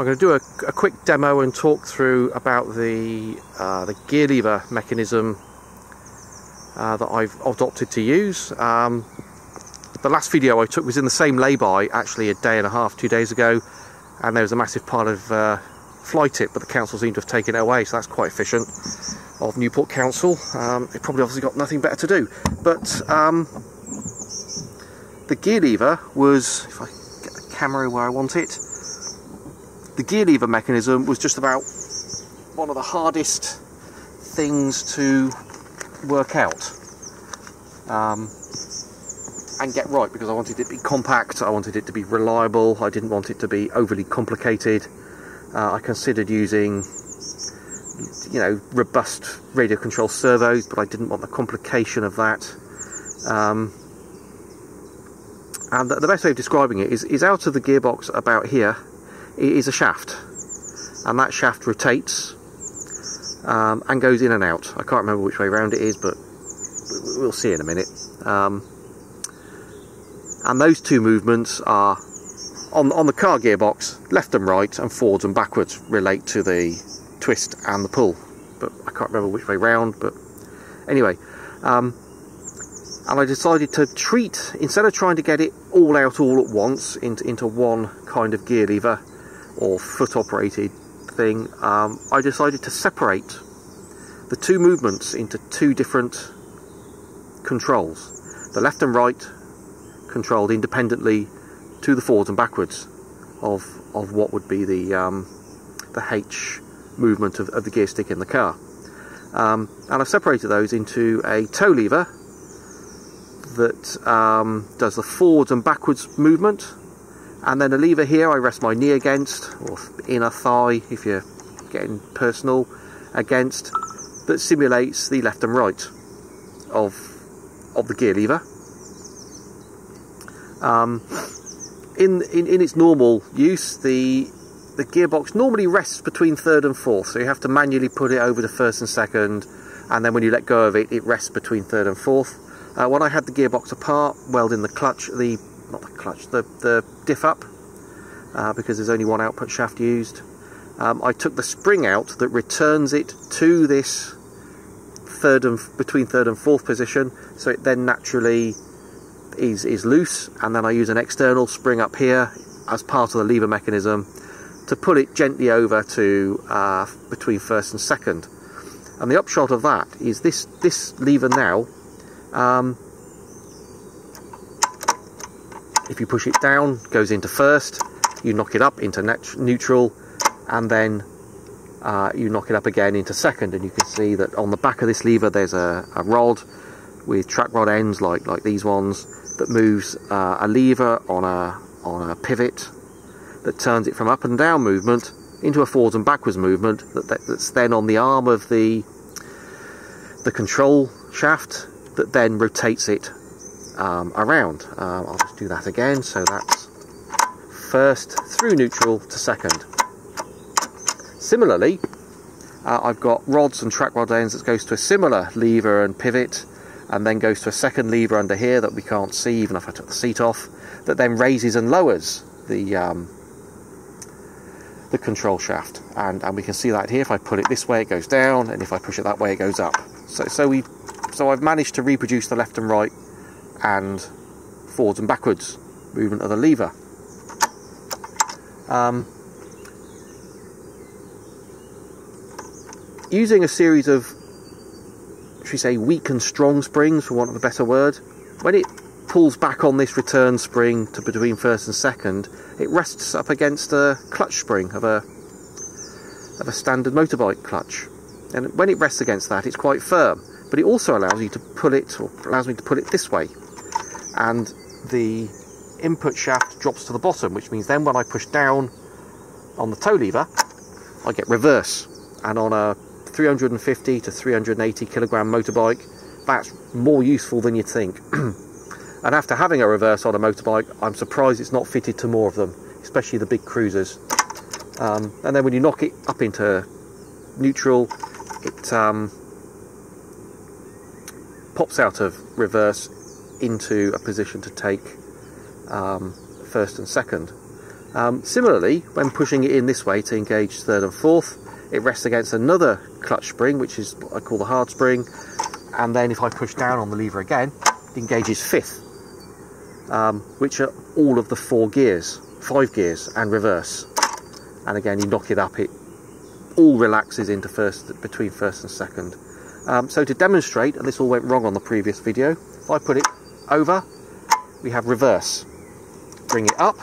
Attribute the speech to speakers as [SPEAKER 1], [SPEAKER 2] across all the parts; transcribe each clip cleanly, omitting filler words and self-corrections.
[SPEAKER 1] I'm going to do a quick demo and talk through about the gear lever mechanism that I've adopted to use. The last video I took was in the same lay-by, actually a day and a half, 2 days ago, and there was a massive pile of fly tip, but the council seemed to have taken it away, so that's quite efficient of Newport Council. They probably obviously got nothing better to do. But the gear lever was, if I get the camera where I want it, the gear lever mechanism was just about one of the hardest things to work out and get right, because I wanted it to be compact, I wanted it to be reliable, I didn't want it to be overly complicated. I considered using, you know, robust radio control servos, but I didn't want the complication of that. And the best way of describing it is out of the gearbox about here is a shaft, and that shaft rotates and goes in and out. I can't remember which way around it is, but we'll see in a minute. And those two movements are on the car gearbox, left and right, and forwards and backwards relate to the twist and the pull, but I can't remember which way round. But anyway, and I decided to treat, instead of trying to get it all out all at once into one kind of gear lever or foot operated thing, I decided to separate the two movements into two different controls. The left and right controlled independently to the forwards and backwards of what would be the H movement of the gear stick in the car. And I've separated those into a toe lever that does the forwards and backwards movement, and then a lever here I rest my knee against, or inner thigh if you're getting personal, against, that simulates the left and right of the gear lever. In its normal use, the gearbox normally rests between third and fourth, so you have to manually put it over to first and second, and then when you let go of it, it rests between third and fourth. When I had the gearbox apart, welding the clutch, the diff up, because there's only one output shaft used, I took the spring out that returns it to this between third and fourth position, so it then naturally is loose, and then I use an external spring up here as part of the lever mechanism to pull it gently over to between first and second. And the upshot of that is this lever now, if you push it down, goes into first, you knock it up into neutral, and then you knock it up again into second. And you can see that on the back of this lever there's a rod with track rod ends like these ones that moves a lever on a pivot that turns it from up and down movement into a forwards and backwards movement that's then on the arm of the control shaft that then rotates it around. I'll just do that again, so that's first through neutral to second. Similarly, I've got rods and track rod ends that goes to a similar lever and pivot, and then goes to a second lever under here that we can't see even if I took the seat off, that then raises and lowers the control shaft, and we can see that here. If I put it this way it goes down, and if I push it that way it goes up. So I've managed to reproduce the left and right and forwards and backwards movement of the lever. Using a series of, should we say, weak and strong springs, for want of a better word, when it pulls back on this return spring to between first and second, it rests up against a clutch spring of a standard motorbike clutch, and when it rests against that it's quite firm, but it also allows you to pull it, or allows me to pull it this way, and the input shaft drops to the bottom, which means then when I push down on the toe lever I get reverse, and on a 350 to 380 kilogram motorbike that's more useful than you'd think. And after having a reverse on a motorbike, I'm surprised it's not fitted to more of them, especially the big cruisers. And then when you knock it up into neutral, it pops out of reverse into a position to take first and second. Similarly, when pushing it in this way to engage third and fourth, it rests against another clutch spring, which is what I call the hard spring, and then if I push down on the lever again, it engages fifth, which are all of the 5 gears and reverse. And again, you knock it up, it all relaxes into between first and second. So to demonstrate, and this all went wrong on the previous video, if I put it over, we have reverse. Bring it up.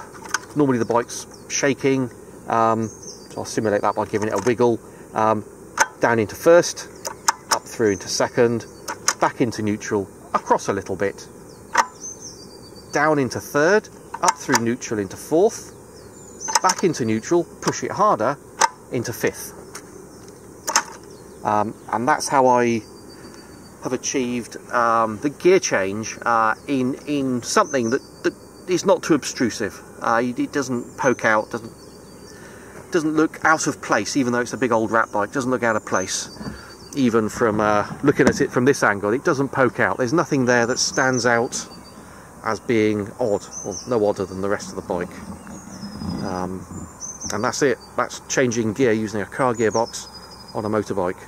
[SPEAKER 1] Normally the bike's shaking, so I'll simulate that by giving it a wiggle. Down into first, up through into second, back into neutral, across a little bit, down into third, up through neutral into fourth, back into neutral, push it harder, into fifth. And that's how I have achieved the gear change in something that is not too obtrusive. It doesn't poke out, doesn't look out of place, even though it's a big old rat bike. Doesn't look out of place, even from looking at it from this angle. It doesn't poke out. There's nothing there that stands out as being odd, or no odder than the rest of the bike. And that's it. That's changing gear using a car gearbox on a motorbike.